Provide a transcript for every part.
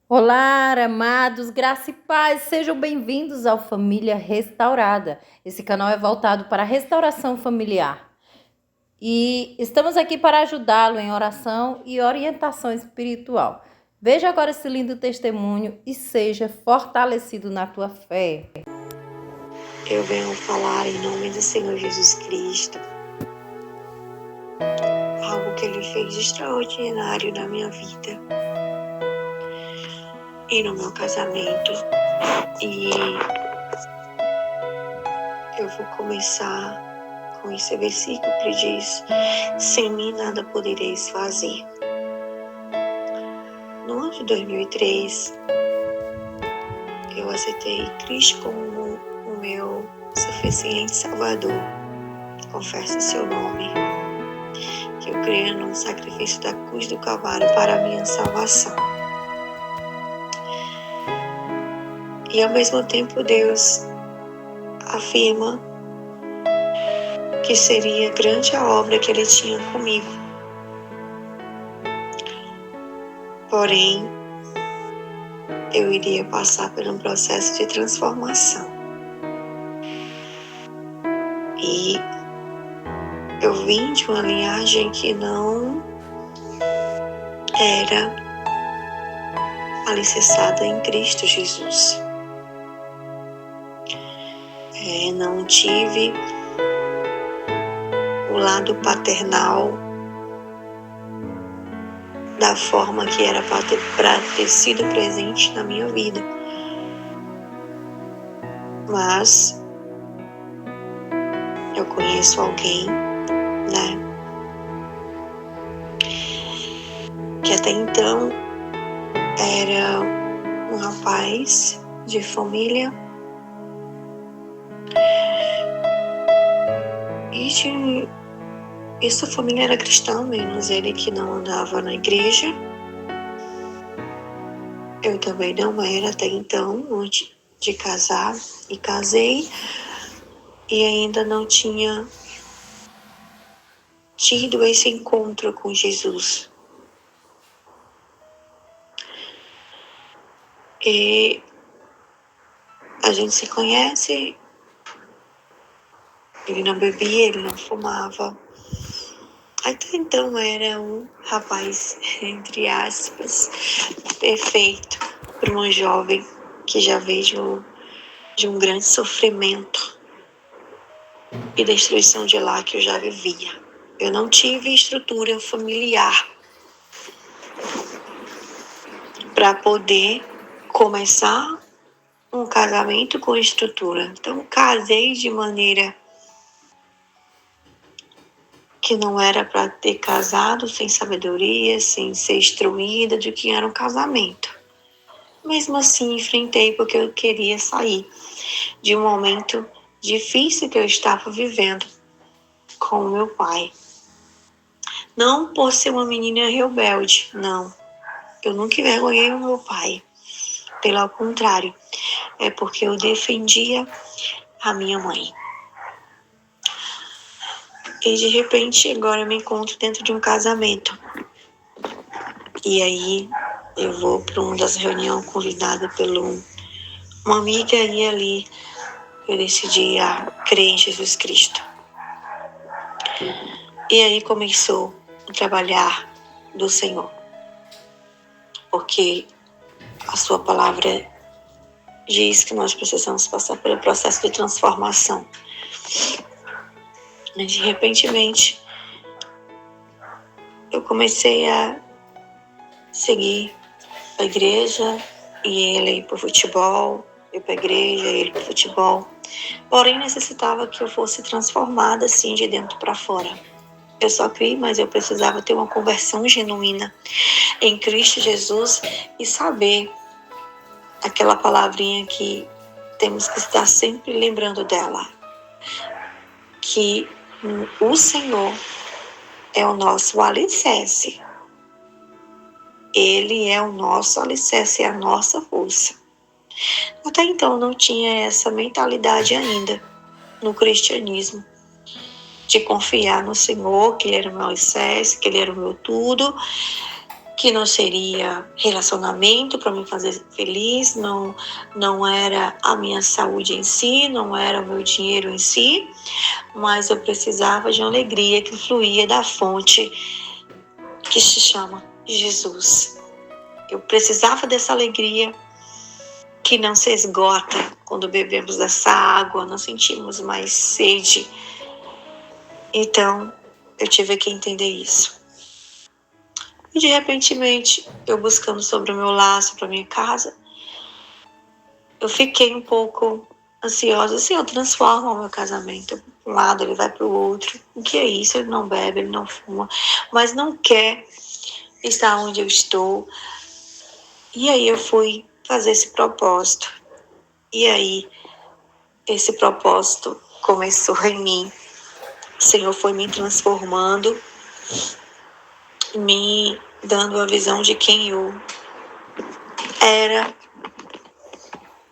Olá, amados, graça e paz, sejam bem-vindos ao Família Restaurada. Esse canal é voltado para a restauração familiar e estamos aqui para ajudá-lo em oração e orientação espiritual. Veja agora esse lindo testemunho e seja fortalecido na tua fé. Eu venho falar em nome do Senhor Jesus Cristo algo que Ele fez de extraordinário na minha vida e no meu casamento. E eu vou começar com esse versículo que diz: sem mim nada podereis fazer. No ano de 2003, eu aceitei Cristo como o meu suficiente Salvador. Confesso seu nome, que eu creio no sacrifício da cruz do Calvário para a minha salvação. E ao mesmo tempo Deus afirma que seria grande a obra que Ele tinha comigo. Porém, eu iria passar por um processo de transformação. E eu vim de uma linhagem que não era alicerçada em Cristo Jesus. Não tive o lado paternal da forma que era para ter sido presente na minha vida. Mas eu conheço alguém, que até então era um rapaz de família e sua família era cristã, menos ele que não andava na igreja. Eu também não era até então, antes de casar, e casei e ainda não tinha tido esse encontro com Jesus. E a gente se conhece, ele não bebia, ele não fumava. Até então era um rapaz, entre aspas, perfeito para uma jovem que já veio de um grande sofrimento e destruição de lar que eu já vivia. Eu não tive estrutura familiar para poder começar um casamento com estrutura. Então, casei de maneira que não era para ter casado sem sabedoria, sem ser instruída de que era um casamento. Mesmo assim, enfrentei porque eu queria sair de um momento difícil que eu estava vivendo com o meu pai. Não por ser uma menina rebelde, não. Eu nunca envergonhei o meu pai. Pelo contrário, é porque eu defendia a minha mãe. E de repente, agora eu me encontro dentro de um casamento. E aí, eu vou para uma das reuniões convidada por uma amiga e ali eu decidi crer em Jesus Cristo. E aí começou o trabalhar do Senhor. Porque a sua palavra diz que nós precisamos passar pelo processo de transformação. E de repentemente, eu comecei a seguir a igreja e ele para o futebol, eu para a igreja, ele para o futebol. Porém, necessitava que eu fosse transformada assim de dentro para fora. Eu só criei, mas eu precisava ter uma conversão genuína em Cristo Jesus e saber aquela palavrinha que temos que estar sempre lembrando dela, que o Senhor é o nosso alicerce. Ele é o nosso alicerce, é a nossa força. Até então não tinha essa mentalidade ainda no cristianismo, de confiar no Senhor, que Ele era o meu alicerce, que Ele era o meu tudo, que não seria relacionamento para me fazer feliz, não era a minha saúde em si, não era o meu dinheiro em si, mas eu precisava de uma alegria que fluía da fonte que se chama Jesus. Eu precisava dessa alegria que não se esgota quando bebemos dessa água, não sentimos mais sede. Então, eu tive que entender isso. E de repentemente, eu buscando sobre o meu laço para minha casa, eu fiquei um pouco ansiosa. Assim, eu transformo o meu casamento. Um lado, ele vai para o outro. O que é isso? Ele não bebe, ele não fuma, mas não quer estar onde eu estou. E aí eu fui fazer esse propósito. E aí, esse propósito começou em mim. O Senhor foi me transformando, me dando a visão de quem eu era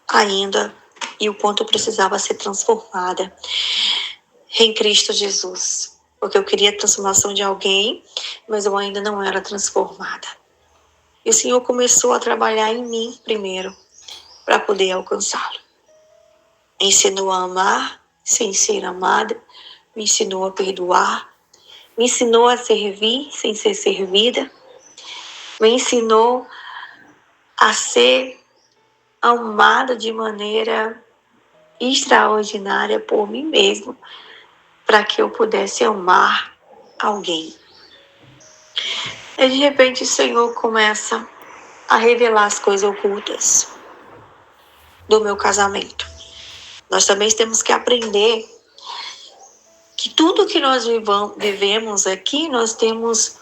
ainda e o quanto eu precisava ser transformada em Cristo Jesus. Porque eu queria a transformação de alguém, mas eu ainda não era transformada. E o Senhor começou a trabalhar em mim primeiro, para poder alcançá-lo. Me ensinou a amar sem ser amada, me ensinou a perdoar, me ensinou a servir sem ser servida, me ensinou a ser amada de maneira extraordinária por mim mesmo, para que eu pudesse amar alguém. E de repente o Senhor começa a revelar as coisas ocultas do meu casamento. Nós também temos que aprender que tudo que nós vivemos aqui, nós temos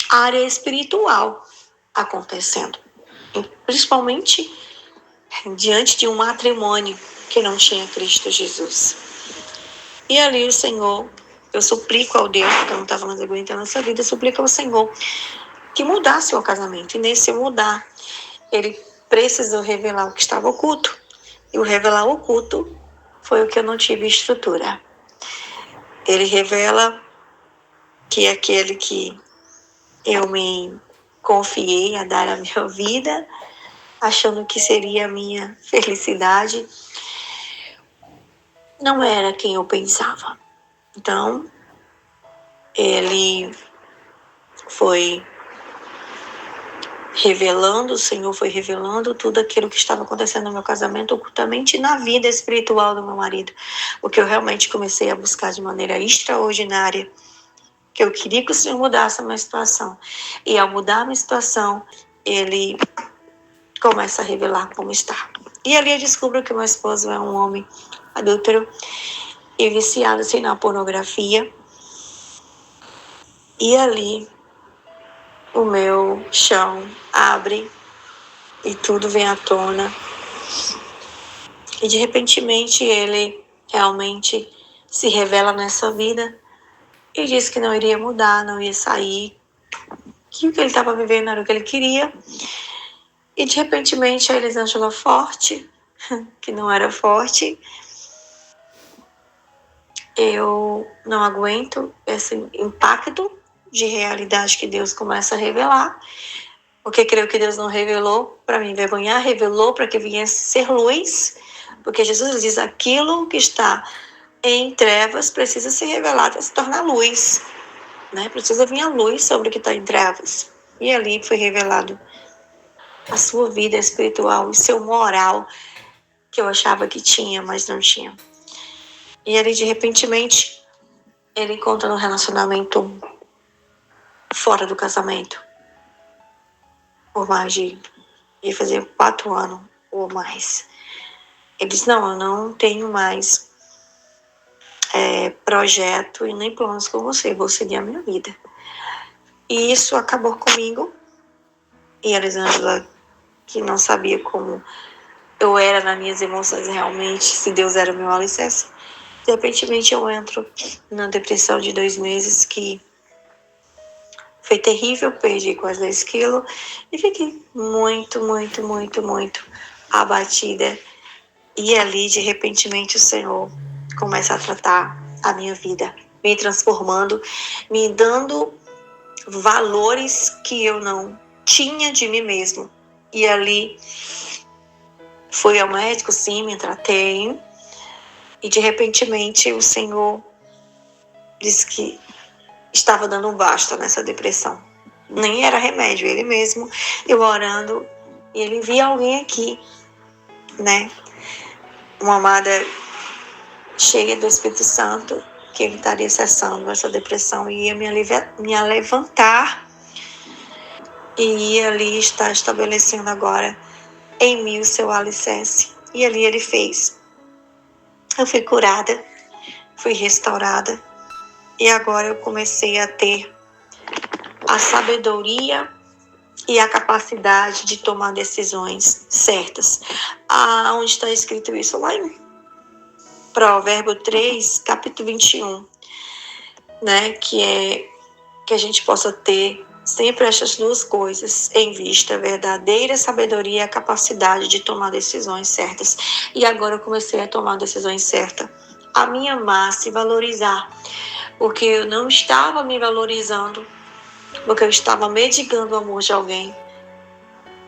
área espiritual acontecendo. Principalmente diante de um matrimônio que não tinha Cristo Jesus. E ali o Senhor, eu suplico ao Deus, porque eu não estava mais aguentando essa vida, eu suplico ao Senhor que mudasse o casamento. E nesse mudar, Ele precisou revelar o que estava oculto. E o revelar o oculto foi o que eu não tive estrutura. Ele revela que aquele que eu me confiei a dar a minha vida, achando que seria a minha felicidade, não era quem eu pensava. Então, ele foi revelando, o Senhor foi revelando tudo aquilo que estava acontecendo no meu casamento ocultamente e na vida espiritual do meu marido. O que eu realmente comecei a buscar de maneira extraordinária, que eu queria que o Senhor mudasse a minha situação. E ao mudar a minha situação, ele começa a revelar como está. E ali eu descubro que meu esposo é um homem adúltero e viciado assim, na pornografia. E ali o meu chão abre e tudo vem à tona. E de repentemente ele realmente se revela nessa vida e diz que não iria mudar, não ia sair, que o que ele estava vivendo era o que ele queria. E de repentemente a Elisângela forte, que não era forte, eu não aguento esse impacto de realidade que Deus começa a revelar, porque creio que Deus não revelou para me envergonhar, revelou para que viesse ser luz, porque Jesus diz: aquilo que está em trevas precisa ser revelado, se tornar luz, né? Precisa vir a luz sobre o que está em trevas. E ali foi revelado a sua vida espiritual, o seu moral, que eu achava que tinha, mas não tinha. E ali, de repentemente, ele encontra um relacionamento fora do casamento. Por mais de ia fazer 4 anos ou mais. Ele disse: não, eu não tenho mais projeto e nem planos com você, vou seguir a minha vida. E isso acabou comigo. E a Elisângela, que não sabia como eu era nas minhas emoções realmente, se Deus era o meu alicerce, de repentemente eu entro na depressão de 2 meses, que foi terrível, perdi quase 10 quilos e fiquei muito abatida. E ali, de repentemente, o Senhor começa a tratar a minha vida, me transformando, me dando valores que eu não tinha de mim mesmo. E ali fui ao médico, sim, me tratei. E de repentemente o Senhor disse que estava dando um basta nessa depressão. Nem era remédio, ele mesmo, eu orando, e ele via alguém aqui, né? Uma amada cheia do Espírito Santo, que ele estaria cessando essa depressão e ia me levantar e ia ali estar estabelecendo agora em mim o seu alicerce. E ali ele fez. Eu fui curada, fui restaurada e agora eu comecei a ter a sabedoria e a capacidade de tomar decisões certas. Onde está escrito isso? Lá em Provérbio 3, capítulo 21, né? Que a gente possa ter sempre essas duas coisas em vista: a verdadeira sabedoria e a capacidade de tomar decisões certas. E agora eu comecei a tomar decisões certas, a me amar, se valorizar, porque eu não estava me valorizando, porque eu estava mendigando o amor de alguém.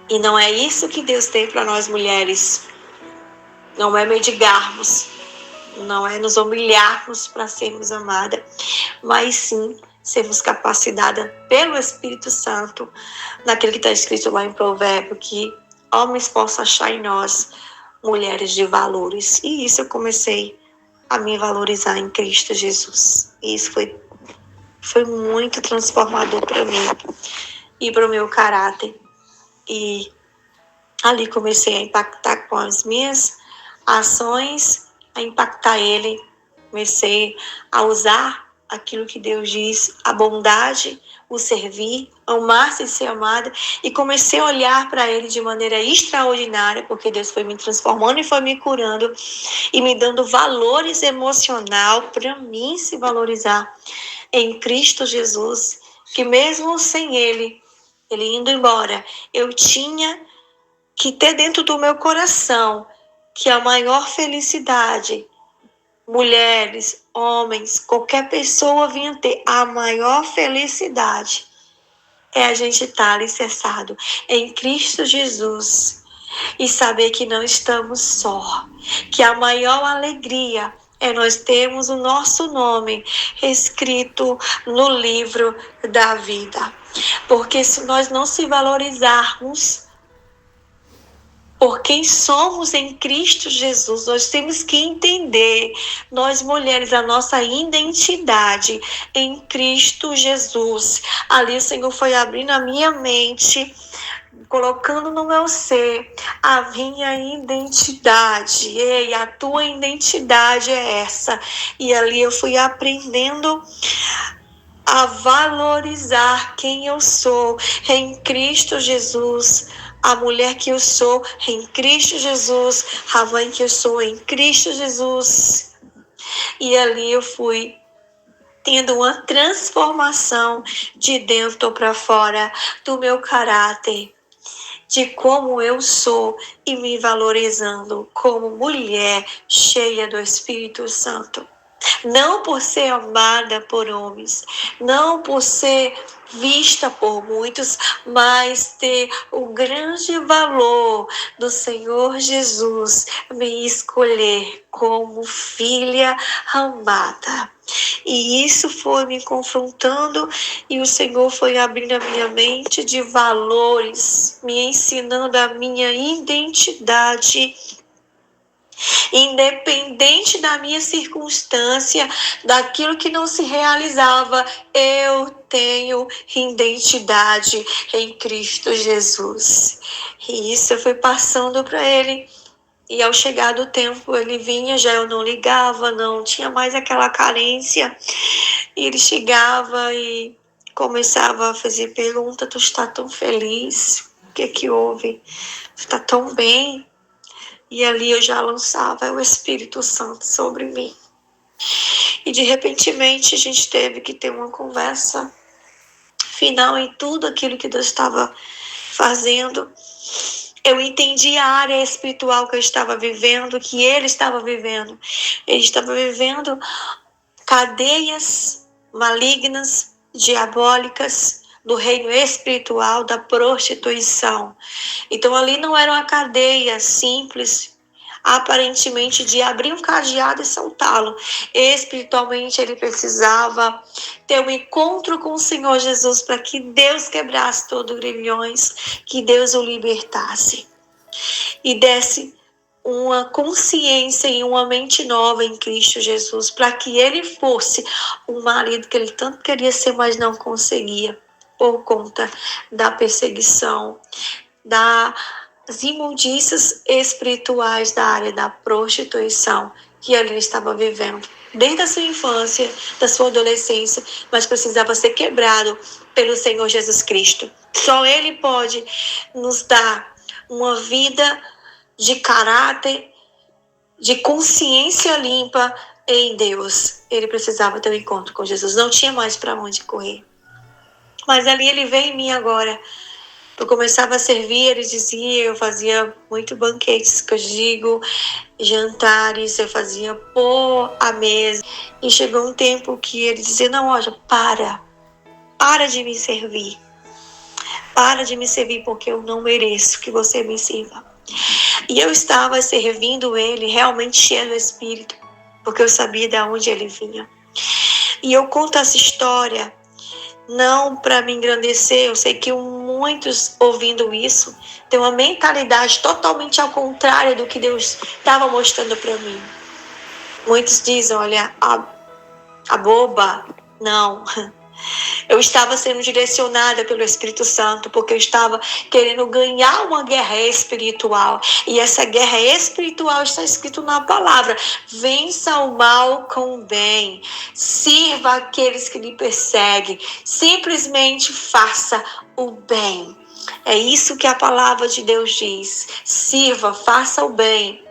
E não é isso que Deus tem para nós mulheres. Não é mendigarmos, não é nos humilharmos para sermos amadas, mas sim sermos capacitadas pelo Espírito Santo, naquilo que está escrito lá em Provérbio, que homens possam achar em nós mulheres de valores. E isso eu comecei a me valorizar em Cristo Jesus. E isso foi muito transformador para mim e para o meu caráter. E ali comecei a impactar com as minhas ações, a impactar ele. Comecei a usar aquilo que Deus diz, a bondade, o servir, amar-se e ser amada. E comecei a olhar para ele de maneira extraordinária, porque Deus foi me transformando e foi me curando e me dando valores emocional para mim se valorizar em Cristo Jesus, que mesmo sem ele indo embora, eu tinha que ter dentro do meu coração que a maior felicidade, mulheres, homens, qualquer pessoa vinha ter, a maior felicidade é a gente estar alicerçado em Cristo Jesus e saber que não estamos só, que a maior alegria é nós termos o nosso nome escrito no livro da vida. Porque se nós não se valorizarmos por quem somos em Cristo Jesus, nós temos que entender, nós mulheres, a nossa identidade em Cristo Jesus. Ali o Senhor foi abrindo a minha mente, colocando no meu ser a minha identidade. Ei, a tua identidade é essa. E ali eu fui aprendendo a valorizar quem eu sou em Cristo Jesus, a mulher que eu sou em Cristo Jesus, a mãe que eu sou em Cristo Jesus. E ali eu fui tendo uma transformação de dentro para fora do meu caráter, de como eu sou e me valorizando como mulher cheia do Espírito Santo. Não por ser amada por homens, não por ser vista por muitos, mas ter o grande valor do Senhor Jesus me escolher como filha amada. E isso foi me confrontando e o Senhor foi abrindo a minha mente de valores, me ensinando a minha identidade. Independente da minha circunstância, daquilo que não se realizava, eu tenho identidade em Cristo Jesus. E isso eu fui passando para ele. E ao chegar do tempo, ele vinha, já eu não ligava, não tinha mais aquela carência. E ele chegava e começava a fazer pergunta: tu está tão feliz? O que houve? Tu está tão bem? E ali eu já lançava o Espírito Santo sobre mim. E de repentemente a gente teve que ter uma conversa final em tudo aquilo que Deus estava fazendo. Eu entendi a área espiritual que eu estava vivendo, que ele estava vivendo. Ele estava vivendo cadeias malignas, diabólicas, do reino espiritual da prostituição. Então ali não era uma cadeia simples, aparentemente, de abrir um cadeado e soltá-lo. Espiritualmente ele precisava ter um encontro com o Senhor Jesus para que Deus quebrasse todos os grilhões, que Deus o libertasse e desse uma consciência e uma mente nova em Cristo Jesus, para que ele fosse o marido que ele tanto queria ser, mas não conseguia, por conta da perseguição, das imundícias espirituais da área da prostituição que ele estava vivendo desde a sua infância, da sua adolescência, mas precisava ser quebrado pelo Senhor Jesus Cristo. Só ele pode nos dar uma vida de caráter, de consciência limpa em Deus. Ele precisava ter um encontro com Jesus, não tinha mais para onde correr. Mas ali ele veio em mim agora. Eu começava a servir, ele dizia, eu fazia muito banquetes, que eu digo, jantares, eu fazia pôr a mesa. E chegou um tempo que ele dizia, não, olha, para de me servir. Para de me servir porque eu não mereço que você me sirva. E eu estava servindo ele realmente cheio do Espírito, porque eu sabia de onde ele vinha. E eu conto essa história não para me engrandecer. Eu sei que muitos ouvindo isso têm uma mentalidade totalmente ao contrário do que Deus estava mostrando para mim. Muitos dizem, olha, a boba. Não. Eu estava sendo direcionada pelo Espírito Santo, porque eu estava querendo ganhar uma guerra espiritual. E essa guerra espiritual está escrito na palavra. Vença o mal com o bem. Sirva aqueles que lhe perseguem. Simplesmente faça o bem. É isso que a palavra de Deus diz. Sirva, faça o bem.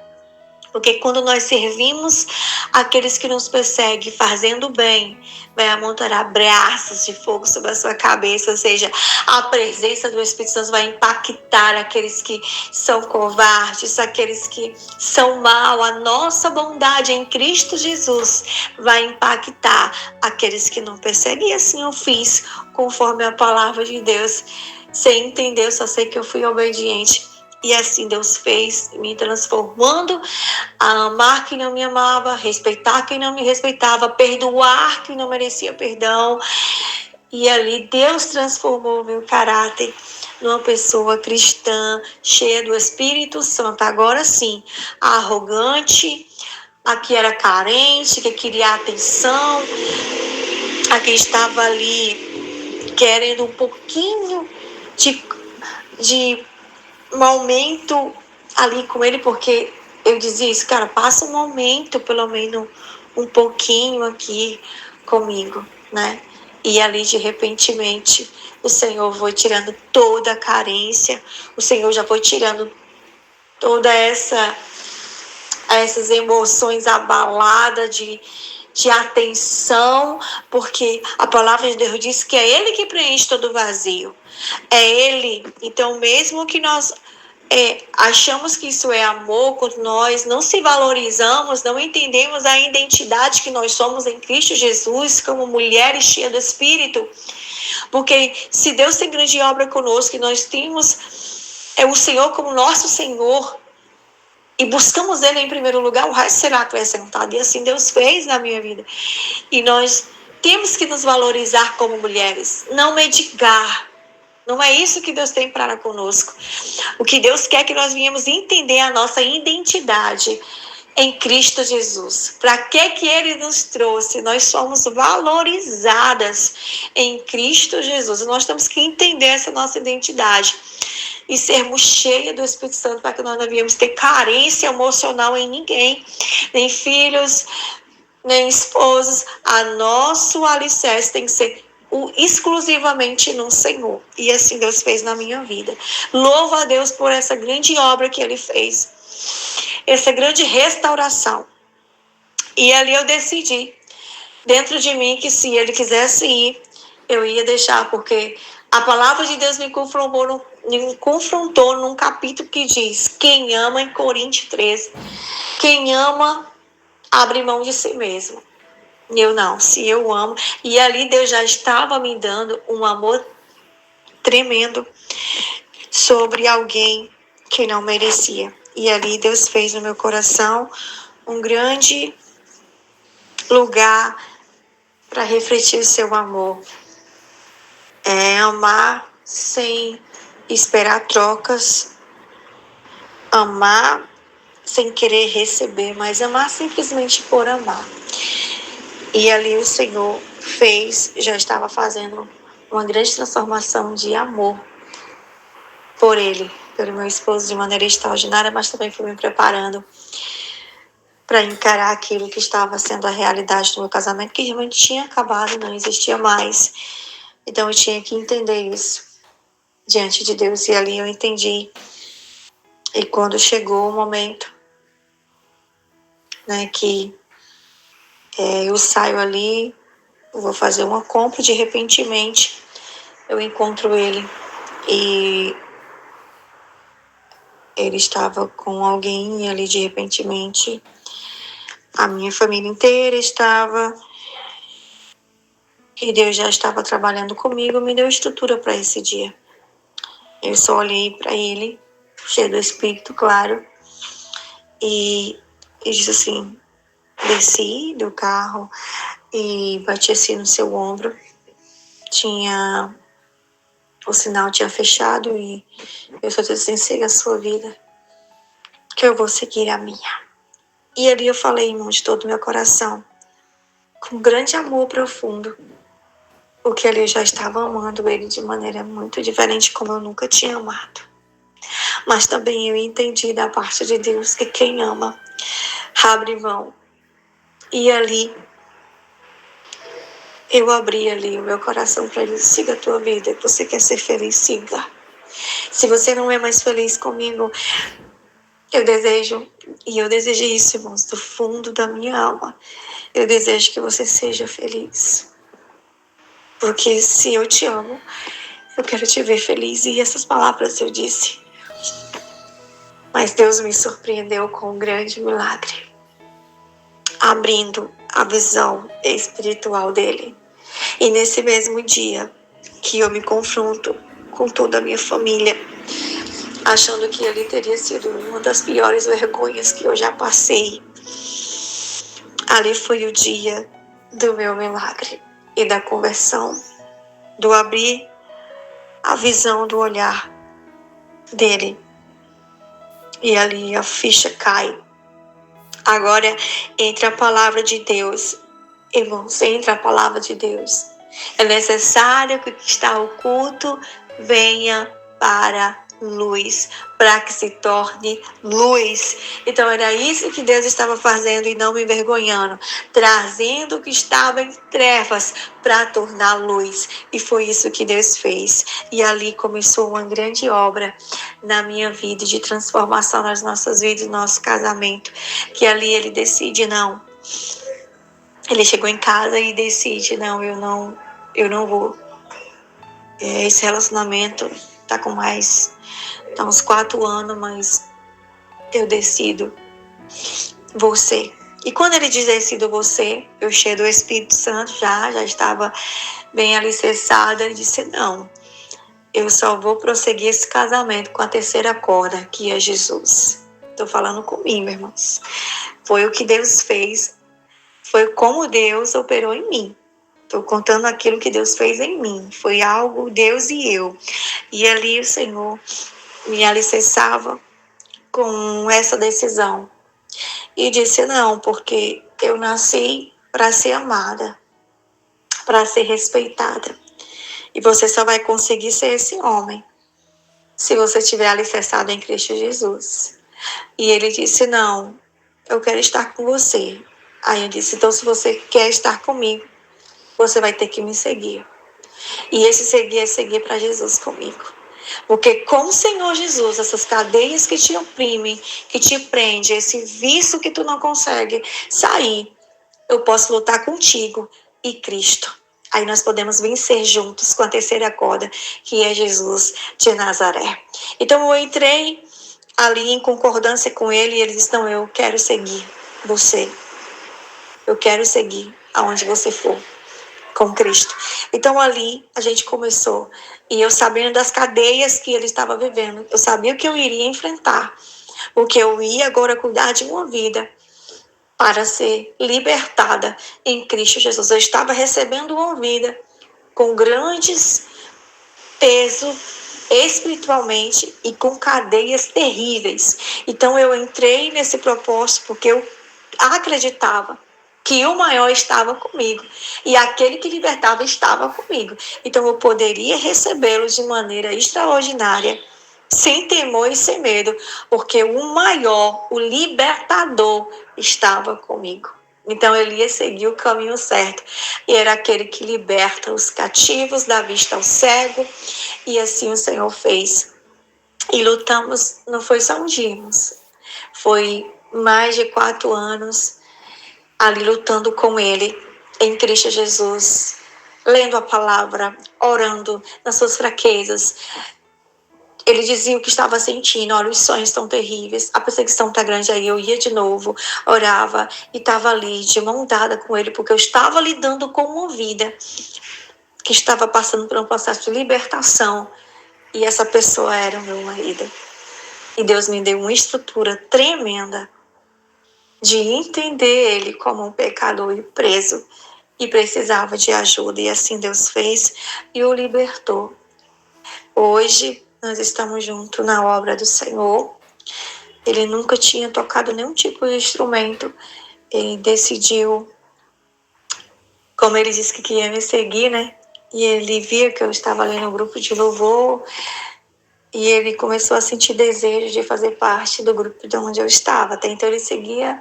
Porque quando nós servimos aqueles que nos perseguem fazendo bem, vai amontoar braços de fogo sobre a sua cabeça, ou seja, a presença do Espírito Santo vai impactar aqueles que são covardes, aqueles que são mal. A nossa bondade em Cristo Jesus vai impactar aqueles que não perseguem. E assim eu fiz, conforme a palavra de Deus. Sem entender, eu só sei que eu fui obediente. E assim Deus fez, me transformando a amar quem não me amava, respeitar quem não me respeitava, perdoar quem não merecia perdão. E ali Deus transformou o meu caráter numa pessoa cristã, cheia do Espírito Santo. Agora sim, a arrogante, a que era carente, que queria atenção, a que estava ali querendo um pouquinho de momento ali com ele, porque eu dizia isso, cara, passa um momento, pelo menos um pouquinho aqui comigo, né? E ali de repentemente o Senhor foi tirando toda a carência, o Senhor já foi tirando toda essas emoções abaladas de atenção, porque a palavra de Deus diz que é Ele que preenche todo o vazio. É Ele. Então, mesmo que nós achamos que isso é amor, quando nós não se valorizamos, não entendemos a identidade que nós somos em Cristo Jesus, como mulheres cheias do Espírito, porque se Deus tem grande obra conosco e nós temos o Senhor como nosso Senhor, e buscamos Ele em primeiro lugar, o resto será acrescentado. E assim Deus fez na minha vida. E nós temos que nos valorizar como mulheres, não medigar. Não é isso que Deus tem para conosco. O que Deus quer é que nós venhamos entender a nossa identidade em Cristo Jesus. Para que Ele nos trouxe? Nós somos valorizadas em Cristo Jesus. Nós temos que entender essa nossa identidade e sermos cheios do Espírito Santo, para que nós não venhamos ter carência emocional em ninguém, nem filhos, nem esposos. A nosso alicerce tem que ser exclusivamente no Senhor. E assim Deus fez na minha vida. Louvo a Deus por essa grande obra que Ele fez, essa grande restauração. E ali eu decidi dentro de mim que se Ele quisesse ir, eu ia deixar, porque a palavra de Deus me confrontou num capítulo que diz: quem ama, em Coríntios 13, quem ama abre mão de si mesmo. Eu não, se eu amo. E ali Deus já estava me dando um amor tremendo sobre alguém que não merecia. E ali Deus fez no meu coração um grande lugar para refletir o seu amor. É amar sem esperar trocas, amar sem querer receber, mas amar simplesmente por amar. E ali o Senhor já estava fazendo uma grande transformação de amor por ele, pelo meu esposo, de maneira extraordinária, mas também fui me preparando para encarar aquilo que estava sendo a realidade do meu casamento, que realmente tinha acabado, não existia mais. Então eu tinha que entender isso diante de Deus, e ali eu entendi. E quando chegou o momento, né, que eu saio ali, eu vou fazer uma compra, de repentemente eu encontro ele, e ele estava com alguém ali, de repentemente a minha família inteira estava, e Deus já estava trabalhando comigo, me deu estrutura para esse dia. Eu só olhei para ele, cheio do Espírito, claro, e disse assim, desci do carro e bati assim no seu ombro. O sinal tinha fechado e eu só disse assim, siga a sua vida, que eu vou seguir a minha. E ali eu falei, irmão, de todo o meu coração, com grande amor profundo, porque ali eu já estava amando ele de maneira muito diferente, como eu nunca tinha amado. Mas também eu entendi da parte de Deus que quem ama abre mão. E ali eu abri ali o meu coração para ele, siga a tua vida, você quer ser feliz, siga. Se você não é mais feliz comigo, eu desejo, e eu desejo isso, irmãos, do fundo da minha alma, eu desejo que você seja feliz. Porque se eu te amo, eu quero te ver feliz. E essas palavras eu disse. Mas Deus me surpreendeu com um grande milagre, abrindo a visão espiritual dele. E nesse mesmo dia que eu me confronto com toda a minha família, achando que ali teria sido uma das piores vergonhas que eu já passei, ali foi o dia do meu milagre e da conversão, do abrir a visão do olhar dele. E ali a ficha cai. Agora entra a palavra de Deus. Irmãos, entra a palavra de Deus. É necessário que o que está oculto venha para luz, para que se torne luz. Então era isso que Deus estava fazendo e não me envergonhando, trazendo o que estava em trevas para tornar luz. E foi isso que Deus fez. E ali começou uma grande obra na minha vida, de transformação nas nossas vidas, no nosso casamento, que ali ele decide, não. Ele chegou em casa e decide, não, eu não vou. Esse relacionamento tá uns 4 anos, mas eu decido você. E quando ele diz decido você, eu cheio do Espírito Santo, já estava bem alicerçada, ele disse, não, eu só vou prosseguir esse casamento com a terceira corda, que é Jesus. Estou falando comigo, irmãos. Foi o que Deus fez, foi como Deus operou em mim. Estou contando aquilo que Deus fez em mim. Foi algo, Deus e eu. E ali o Senhor me alicerçava com essa decisão. E disse, não, porque eu nasci para ser amada, para ser respeitada. E você só vai conseguir ser esse homem se você estiver alicerçado em Cristo Jesus. E ele disse, não, eu quero estar com você. Aí eu disse, então se você quer estar comigo, você vai ter que me seguir. E esse seguir é seguir para Jesus comigo. Porque com o Senhor Jesus, essas cadeias que te oprimem, que te prendem, esse vício que tu não consegue sair, eu posso lutar contigo e Cristo. Aí nós podemos vencer juntos com a terceira corda, que é Jesus de Nazaré. Então eu entrei ali em concordância com ele e ele disse, não, eu quero seguir você. Eu quero seguir aonde você for. com Cristo. Então ali a gente começou. E eu sabendo das cadeias que ele estava vivendo, eu sabia que eu iria enfrentar, porque eu ia agora cuidar de uma vida para ser libertada em Cristo Jesus. Eu estava recebendo uma vida com grandes peso espiritualmente e com cadeias terríveis. Então eu entrei nesse propósito porque eu acreditava que o maior estava comigo e aquele que libertava estava comigo. Então eu poderia recebê-lo de maneira extraordinária, sem temor e sem medo, porque o maior, o libertador, estava comigo. Então ele ia seguir o caminho certo. E era aquele que liberta os cativos, dá vista ao cego. E assim o Senhor fez. E lutamos, não foi só um dia, foi mais de 4 anos ali lutando com ele, em Cristo Jesus, lendo a palavra, orando nas suas fraquezas. Ele dizia o que estava sentindo, olha, os sonhos estão terríveis, a perseguição está grande, aí eu ia de novo, orava e estava ali de mão dada com ele, porque eu estava lidando com uma vida que estava passando por um processo de libertação, e essa pessoa era o meu marido. E Deus me deu uma estrutura tremenda de entender ele como um pecador e preso, e precisava de ajuda, e assim Deus fez e o libertou. Hoje nós estamos juntos na obra do Senhor. Ele nunca tinha tocado nenhum tipo de instrumento. Ele decidiu, como ele disse que ia me seguir, né? E ele via que eu estava ali no grupo de louvor. E ele começou a sentir desejo de fazer parte do grupo de onde eu estava. Até então ele seguia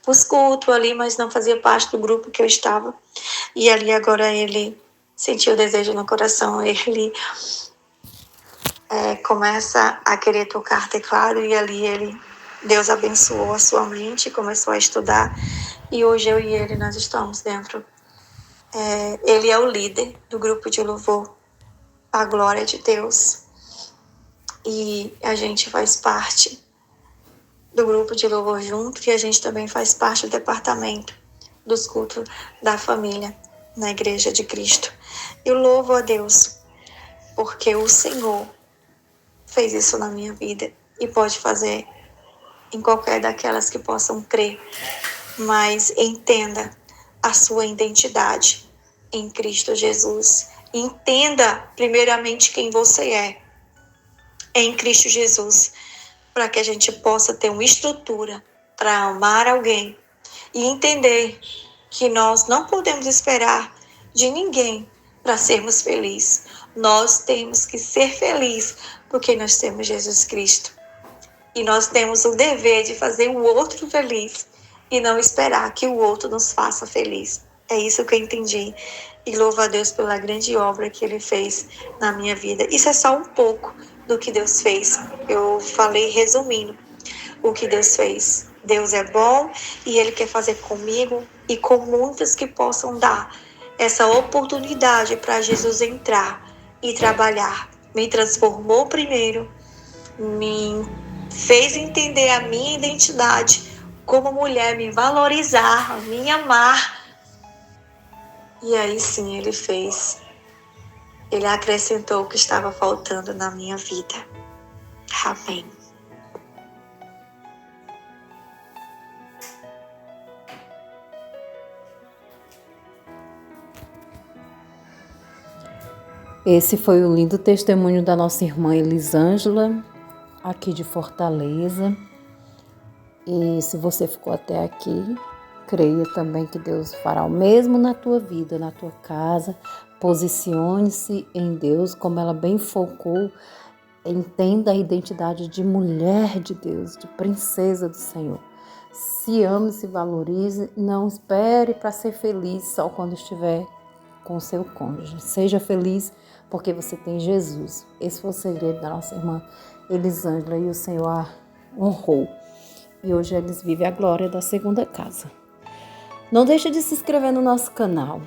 os cultos ali, mas não fazia parte do grupo que eu estava. E ali agora ele sentiu o desejo no coração. Ele começa a querer tocar teclado, e ali Deus abençoou a sua mente, começou a estudar, e hoje eu e ele, nós estamos dentro. Ele é o líder do grupo de louvor, a glória de Deus, e a gente faz parte do grupo de louvor junto, e a gente também faz parte do departamento dos cultos da família na Igreja de Cristo. Eu louvo a Deus, porque o Senhor fez isso na minha vida e pode fazer em qualquer daquelas que possam crer. Mas entenda a sua identidade em Cristo Jesus. Entenda primeiramente quem você é em Cristo Jesus, para que a gente possa ter uma estrutura para amar alguém e entender que nós não podemos esperar de ninguém para sermos felizes. Nós temos que ser felizes porque nós temos Jesus Cristo. E nós temos o dever de fazer o outro feliz e não esperar que o outro nos faça feliz. É isso que eu entendi. E louvo a Deus pela grande obra que Ele fez na minha vida. Isso é só um pouco do que Deus fez. Eu falei resumindo o que Deus fez. Deus é bom e Ele quer fazer comigo e com muitas que possam dar essa oportunidade para Jesus entrar e trabalhar. Me transformou primeiro, me fez entender a minha identidade como mulher, me valorizar, me amar. E aí sim Ele fez. Ele acrescentou o que estava faltando na minha vida. Amém. Esse foi o lindo testemunho da nossa irmã Elisângela, aqui de Fortaleza. E se você ficou até aqui, creia também que Deus fará o mesmo na tua vida, na tua casa. Posicione-se em Deus, como ela bem focou. Entenda a identidade de mulher de Deus, de princesa do Senhor. Se ame, se valorize, não espere para ser feliz só quando estiver com o seu cônjuge. Seja feliz porque você tem Jesus. Esse foi o segredo da nossa irmã Elisângela e o Senhor a honrou. E hoje eles vivem a glória da segunda casa. Não deixe de se inscrever no nosso canal.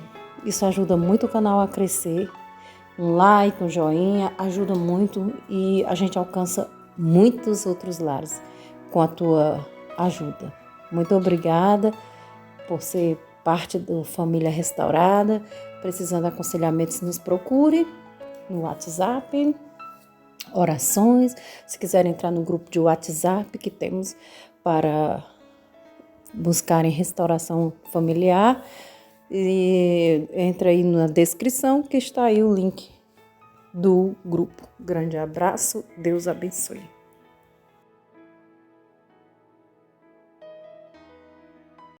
Isso ajuda muito o canal a crescer. Um like, um joinha, ajuda muito e a gente alcança muitos outros lares com a tua ajuda. Muito obrigada por ser parte do Família Restaurada, precisando de aconselhamentos, nos procure no WhatsApp, orações. Se quiser entrar no grupo de WhatsApp que temos para buscarem restauração familiar, e entra aí na descrição que está aí o link do grupo. Grande abraço, Deus abençoe.